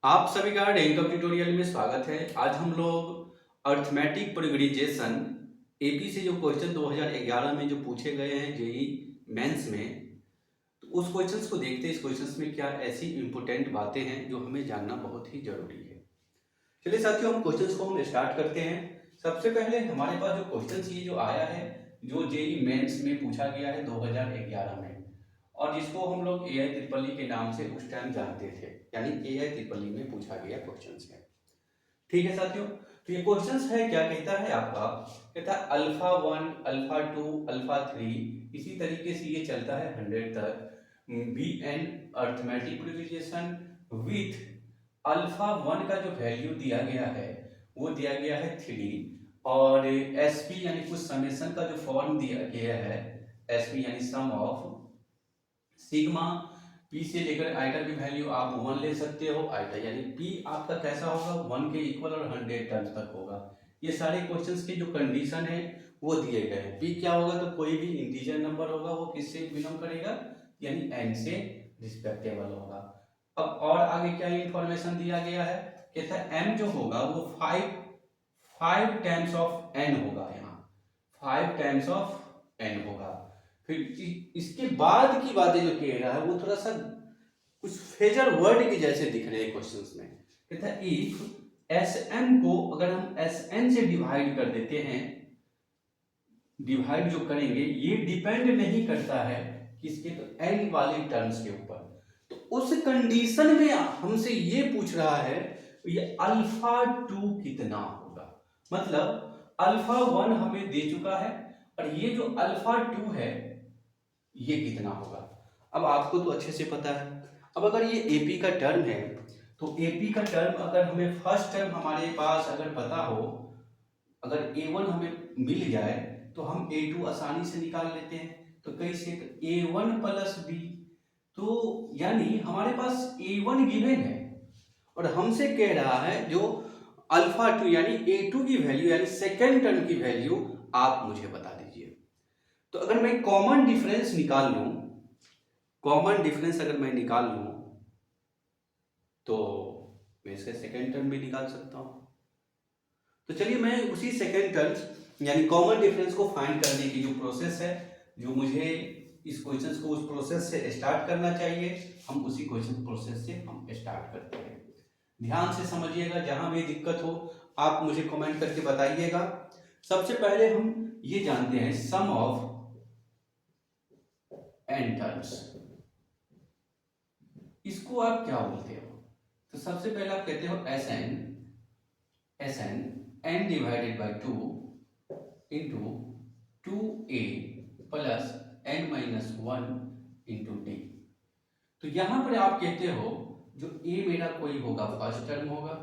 आप सभी का डेंकअप ट्यूटोरियल में स्वागत है। आज हम लोग अर्थमेटिक प्रोग्रेशन एपी से जो क्वेश्चन 2011 में जो पूछे गए हैं जेई मेंस में, तो उस क्वेश्चंस को देखते हैं। इस क्वेश्चंस में क्या ऐसी इंपॉर्टेंट बातें हैं जो हमें जानना बहुत ही जरूरी है। चलिए साथियों, हम क्वेश्चंस को हम स्टार्ट करते हैं। सबसे पहले हमारे पास जो क्वेश्चन ये जो आया है, जो जेई मेंस में पूछा गया है 2011 में, और जिसको हम लोग एआई ट्रिपल ई के नाम से उस टाइम जानते थे, यानी एआई ट्रिपल ई में पूछा गया क्वेश्चन है। ठीक है साथियों, तो ये क्वेश्चन है, क्या कहता है आपका, कहता है अल्फा 1 अल्फा 2 अल्फा 3, इसी तरीके से ये चलता है 100 तक। B N arithmetic progression with alpha 1 का जो वैल्यू दिया गया है वो दिया गया है 3, और एस पी यानी कुछ समेशन का जो फॉर्म दिया गया है, एस पी यानी सम ऑफ सिग्मा पी से लेकर आइटा की वैल्यू आप 1 ले सकते हो। आइटा यानी पी आपका कैसा होगा, 1 के इक्वल और 100 टर्म्स तक होगा। ये सारे क्वेश्चंस के जो कंडीशन है वो दिए गए हैं। पी क्या होगा, तो कोई भी इंटीजर नंबर होगा, वो किससे बिलोंग करेगा, यानी एन से रिस्पेक्टेबल होगा। अब और आगे क्या इंफॉर्मेशन दिया गया है, कहता है एम जो होगा वो 5 टाइम्स ऑफ एन होगा। यहाँ 5 टाइम्स ऑफ एन होगा। फिर इसके बाद की बातें जो कह रहा है वो थोड़ा सा कुछ फेजर वर्ड के जैसे दिख रहे हैं क्वेश्चंस में। कहता है इफ एस एन को अगर हम एस एन से डिवाइड कर देते हैं, डिवाइड जो करेंगे ये डिपेंड नहीं करता है किसके, तो एन वाले टर्म्स के ऊपर। तो उस कंडीशन में हमसे ये पूछ रहा है ये अल्फा 2 कितना होगा। मतलब अल्फा 1 हमें दे चुका है, और ये जो अल्फा 2 है ये कितना होगा। अब आपको तो अच्छे से पता है। अब अगर ये एपी का टर्म है, तो एपी का टर्म अगर हमें फर्स्ट टर्म हमारे पास अगर पता हो, अगर A1 हमें मिल जाए तो हम A2 आसानी से निकाल लेते हैं। तो कैसे, तो A1 प्लस बी, तो यानी हमारे पास A1 गिवन है और हमसे कह रहा है जो अल्फा 2 यानी A2 की वैल्यू यानी सेकेंड टर्म की वैल्यू आप मुझे बता दीजिए। तो अगर मैं कॉमन डिफरेंस निकाल लूं, कॉमन डिफरेंस अगर मैं निकाल लूं तो मैं इसका सेकेंड टर्म भी निकाल सकता हूं। तो चलिए मैं उसी सेकेंड टर्म्स यानी कॉमन डिफरेंस को फाइंड करने की जो प्रोसेस है, जो मुझे इस क्वेश्चन को उस प्रोसेस से स्टार्ट करना चाहिए, हम उसी क्वेश्चन प्रोसेस से हम स्टार्ट करते हैं। ध्यान से समझिएगा, जहां भी दिक्कत हो आप मुझे कमेंट करके बताइएगा। सबसे पहले हम ये जानते हैं सम ऑफ एन टर्म्स, इसको आप क्या बोलते हो। तो सबसे पहले आप कहते हो S N N divided by 2 into 2a plus N minus 1 into D. तो यहां पर आप कहते हो जो a मेरा कोई होगा फर्स्ट टर्म होगा,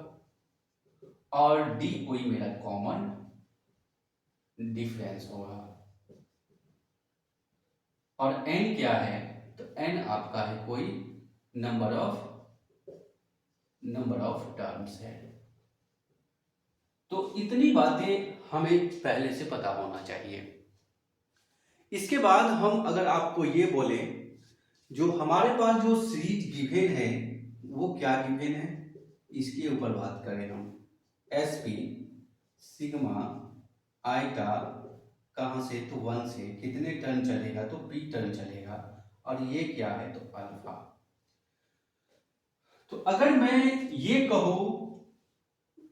और d कोई मेरा कॉमन डिफरेंस होगा, और n क्या है, तो n आपका है कोई नंबर ऑफ टर्म्स है। तो इतनी बातें हमें पहले से पता होना चाहिए। इसके बाद हम अगर आपको ये बोले जो हमारे पास जो सीरीज गिवन है वो क्या गिवन है, इसके ऊपर बात करें हम। एस पी सिग्मा आइटा कहां से, तो 1 से कितने टर्न चलेगा, तो पी टर्न चलेगा, और ये क्या है, तो अल्फा। तो अगर मैं ये कहूं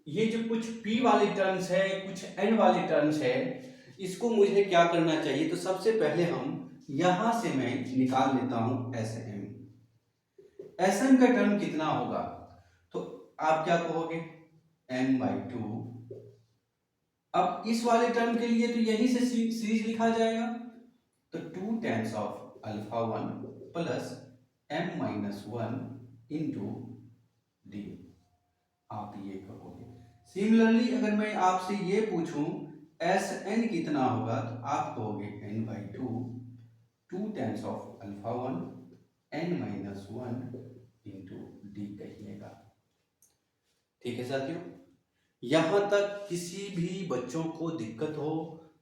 ये जो कुछ p वाले टर्म्स है कुछ n वाले टर्म्स है, इसको मुझे क्या करना चाहिए, तो सबसे पहले हम यहां से मैं निकाल लेता हूं एस एम का टर्म कितना होगा, तो आप क्या कहोगे n/2। अब इस वाले टर्म के लिए तो यहीं से सीरीज लिखा जाएगा, तो 2 times of alpha 1 plus m-1 into D, आप ये कहोगे। सिमिलरली अगर मैं आपसे ये पूछूं एस एन कितना होगा, तो आप कहोगे n/2 2 times of alpha 1 n-1 into D कहिएगा। ठीक है साथियों, यहां तक किसी भी बच्चों को दिक्कत हो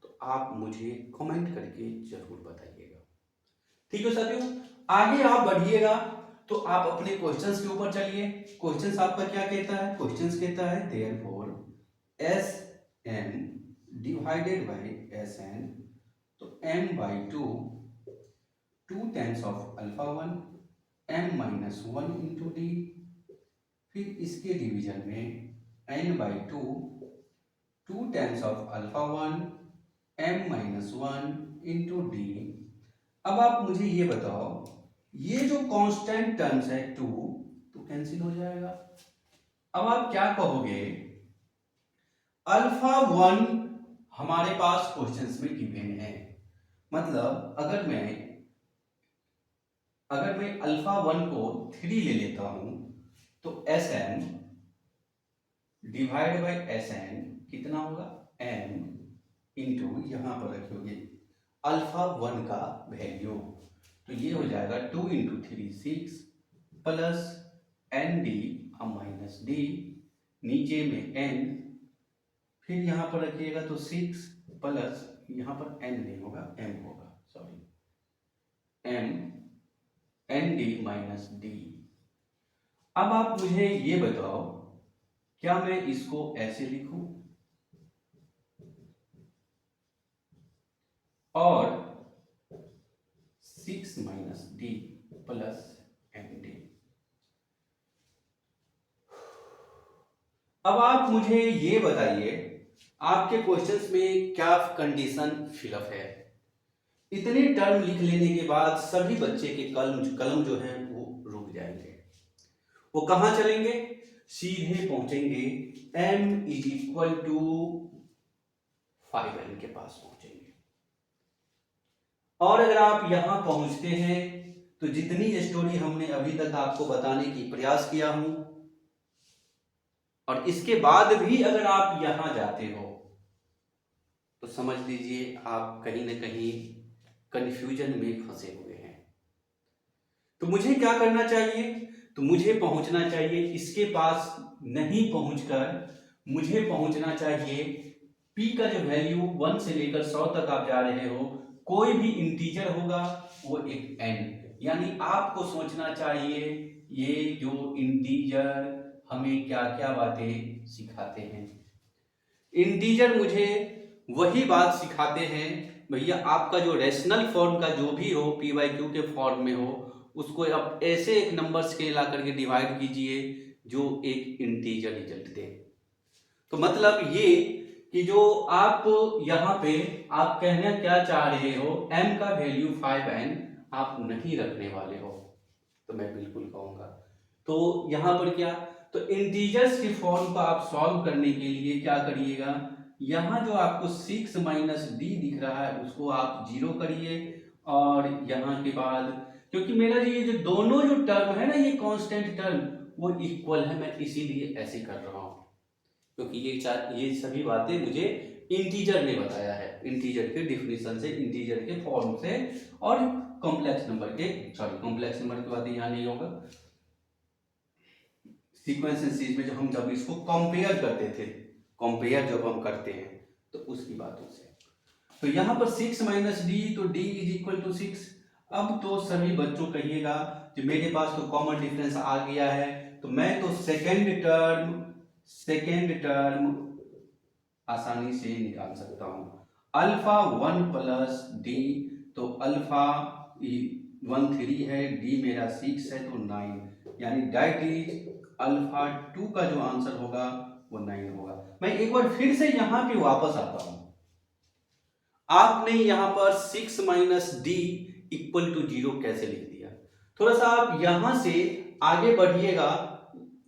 तो आप मुझे कमेंट करके जरूर बताइएगा। ठीक है साथियों, आगे आप बढ़िएगा तो आप अपने क्वेश्चंस के ऊपर चलिए। क्वेश्चंस आपका क्या कहता है? क्वेश्चंस कहता है therefore S M divided by S N, तो m by two times of alpha one m minus one into D, फिर इसके डिवीजन में n by two times of alpha one m minus one into D. अब आप मुझे ये बताओ, ये जो कांस्टेंट टर्म्स है टू तो कैंसिल हो जाएगा। अब आप क्या कहोगे, अल्फा वन हमारे पास क्वेश्चंस में गिवन है, मतलब अगर मैं अल्फा वन को 3 ले लेता हूं तो S N divide by S N कितना होगा, एम इंटू यहां पर रखोगे अल्फा वन का वैल्यू, तो ये हो जाएगा 2 into 3 6 plus N D minus D, नीचे में एन, फिर यहां पर रखिएगा तो 6 प्लस यहां पर एन नहीं होगा एम होगा, sorry M N D minus D. अब आप मुझे ये बताओ, क्या मैं इसको ऐसे लिखूं और 6 minus D plus N D. अब आप मुझे ये बताइए, आपके क्वेश्चंस में क्या कंडीशन फिलअप है? इतने टर्म लिख लेने के बाद सभी बच्चे के कलम जो है वो रुक जाएंगे। वो कहां चलेंगे? सीधे पहुंचेंगे m is equal to 5n के पास पहुंचेंगे। और अगर आप यहां पहुंचते हैं तो जितनी स्टोरी हमने अभी तक आपको बताने की प्रयास किया हूं, और इसके बाद भी अगर आप यहां जाते हो तो समझ लीजिए आप कहीं ना कहीं कंफ्यूजन में फंसे हुए हैं। तो मुझे क्या करना चाहिए? तो मुझे पहुंचना चाहिए इसके पास, नहीं पहुंचकर मुझे पहुंचना चाहिए p का जो वैल्यू 1 से लेकर 100 तक आप जा रहे हो, कोई भी इंटीजर होगा वो एक n, यानी आपको सोचना चाहिए ये जो इंटीजर हमें क्या क्या बातें सिखाते हैं। इंटीजर मुझे वही बात सिखाते हैं भैया, आपका जो रेशनल फॉर्म का जो भी हो, पी बाई क्यू के फॉर्म में हो, उसको आप ऐसे एक नंबर स्केल ला करके डिवाइड कीजिए जो एक इंटीजर रिजल्ट दे। तो मतलब ये कि जो आप यहाँ पे आप कहना क्या चाह रहे हो, m का वैल्यू 5n आप नहीं रखने वाले हो, तो मैं बिल्कुल कहूंगा। तो यहाँ पर क्या, तो इंटीजर्स के फॉर्म को आप सॉल्व करने के लिए क्या करिएगा, यहाँ जो आपको 6 माइनस डी दिख रहा है उसको आप 0 करिए, और यहाँ के बाद क्योंकि मेरा ये जो दोनों जो टर्म है ना, ये कांस्टेंट टर्म वो इक्वल है, मैं इसीलिए ऐसे कर रहा हूँ क्योंकि ये सभी बातें मुझे इंटीजर ने बताया है, इंटीजर के डिफिनीशन से, इंटीजर के फॉर्म से, और कॉम्प्लेक्स नंबर के, सॉरी कॉम्प्लेक्स नंबर की बातें यहाँ नहीं होगा, सीक्वेंस सीरीज में जब इसको कंपेयर करते थे, कंपेयर जब हम करते हैं तो उसकी बातों से। तो यहाँ पर 6 माइनस डी, तो डी इज इक्वल टू 6। अब तो सभी बच्चों कहिएगा कि मेरे पास तो कॉमन डिफरेंस आ गया है, तो मैं तो सेकेंड टर्म आसानी से निकाल सकता हूं। अल्फा 1 प्लस डी, तो अल्फा 1 3 है, डी मेरा 6 है तो 9, यानी दैट इज अल्फा 2 का जो आंसर होगा वो 9 होगा। मैं एक बार फिर से यहां पे वापस आता हूं, आपने यहां पर 6 माइनस डी इक्वल टू 0 कैसे लिख दिया? थोड़ा सा आप यहां से आगे बढ़िएगा,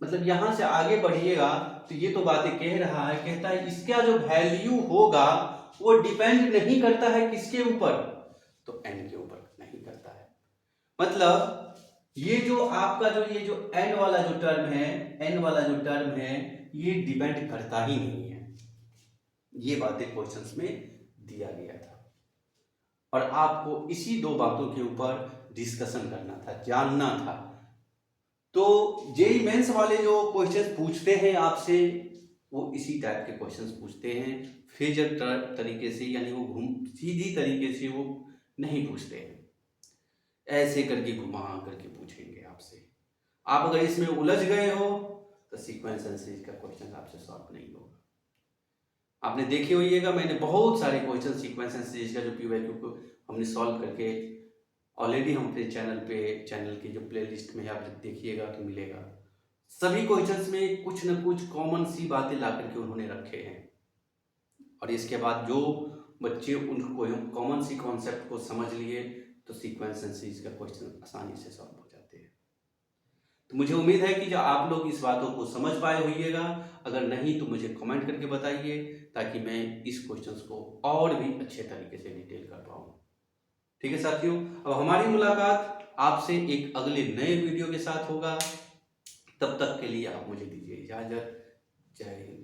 मतलब यहां से आगे बढ़िएगा तो ये तो बातें कह रहा है, कहता है इसका जो वैल्यू होगा वो डिपेंड नहीं करता है किसके ऊपर, तो n के ऊपर नहीं करता है। मतलब ये जो आपका ये जो n वाला जो टर्म है ये डिपेंड करता ही नहीं है। ये बातें क्वेश्चंस में दिया गया था और आपको इसी दो बातों के ऊपर डिस्कशन करना था, जानना था। तो जेईई मेंस वाले जो क्वेश्चंस पूछते हैं आपसे वो इसी टाइप के क्वेश्चंस पूछते हैं, फेजर तरीके से, यानी वो सीधी तरीके से वो नहीं पूछते हैं, ऐसे करके घुमा करके पूछेंगे आपसे। आप अगर इसमें उलझ गए हो तो सीक्वेंस एंड सीरीज का क्वेश्चन आपसे सॉल्व नहीं होगा। आपने देखे होइएगा, मैंने बहुत सारे क्वेश्चन सीक्वेंस एंड सीरीज का जो PYQ को हमने सॉल्व करके ऑलरेडी हम अपने चैनल की जो प्लेलिस्ट में आप देखिएगा तो मिलेगा। सभी क्वेश्चंस में कुछ न कुछ कॉमन सी बातें ला करके उन्होंने रखे हैं, और इसके बाद जो बच्चे उनको कॉमन सी कॉन्सेप्ट को समझ लिए तो सीक्वेंस एंड सीरीज का क्वेश्चन आसानी से सॉल्व हो जाते हैं। तो मुझे उम्मीद है कि जो आप लोग इस बातों को समझ पाए होइएगा, अगर नहीं तो मुझे कमेंट करके बताइए ताकि मैं इस क्वेश्चंस को और भी अच्छे तरीके से डिटेल कर पाऊँ। ठीक है साथियों, अब हमारी मुलाकात आपसे एक अगले नए वीडियो के साथ होगा। तब तक के लिए आप मुझे दीजिए इजाजत। जय हिंद।